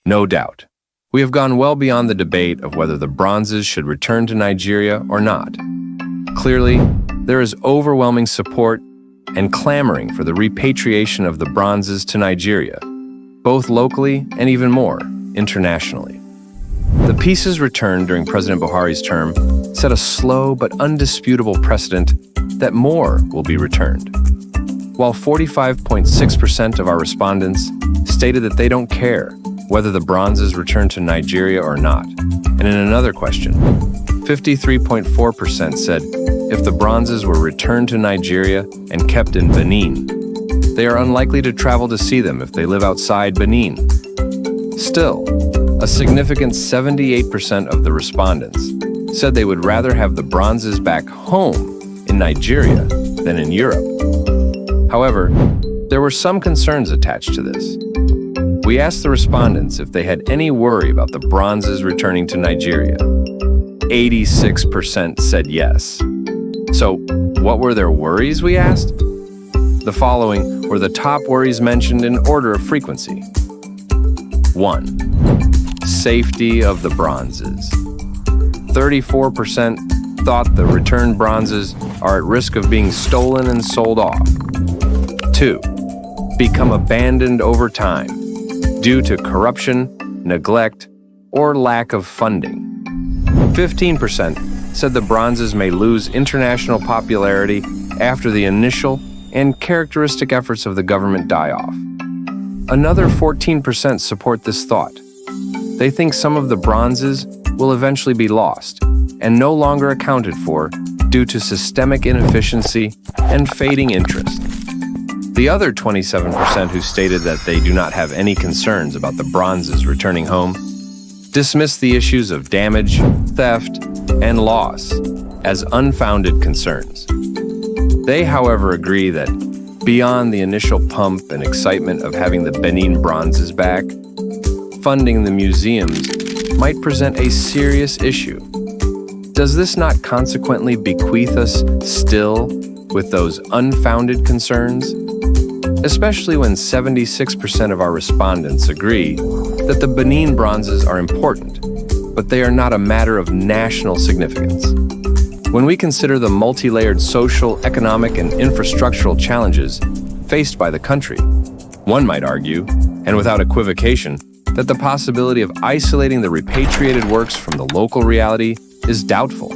No doubt. We have gone well beyond the debate of whether the bronzes should return to Nigeria or not. Clearly, there is overwhelming support and clamoring for the repatriation of the bronzes to Nigeria, both locally and even more internationally. The pieces returned during President Buhari's term set a slow but undisputable precedent that more will be returned. While 45.6% of our respondents stated that they don't care whether the bronzes return to Nigeria or not, and in another question, 53.4% said if the bronzes were returned to Nigeria and kept in Benin, they are unlikely to travel to see them if they live outside Benin. Still, a significant 78% of the respondents said they would rather have the bronzes back home in Nigeria than in Europe. However, there were some concerns attached to this. We asked the respondents if they had any worry about the bronzes returning to Nigeria. 86% said yes. So, what were their worries, we asked? The following were the top worries mentioned in order of frequency. 1. Safety of the bronzes. 34% thought the returned bronzes are at risk of being stolen and sold off. 2. Become abandoned over time due to corruption, neglect, or lack of funding. 15% said the bronzes may lose international popularity after the initial and characteristic efforts of the government die off. Another 14% support this thought. They think some of the bronzes will eventually be lost and no longer accounted for due to systemic inefficiency and fading interest. The other 27% who stated that they do not have any concerns about the bronzes returning home dismissed the issues of damage, theft, and loss as unfounded concerns. They, however, agree that beyond the initial pump and excitement of having the Benin Bronzes back, funding the museums might present a serious issue. Does this not consequently bequeath us still with those unfounded concerns? Especially when 76% of our respondents agree that the Benin Bronzes are important, but they are not a matter of national significance. When we consider the multi-layered social, economic, and infrastructural challenges faced by the country, one might argue, and without equivocation, that the possibility of isolating the repatriated works from the local reality is doubtful.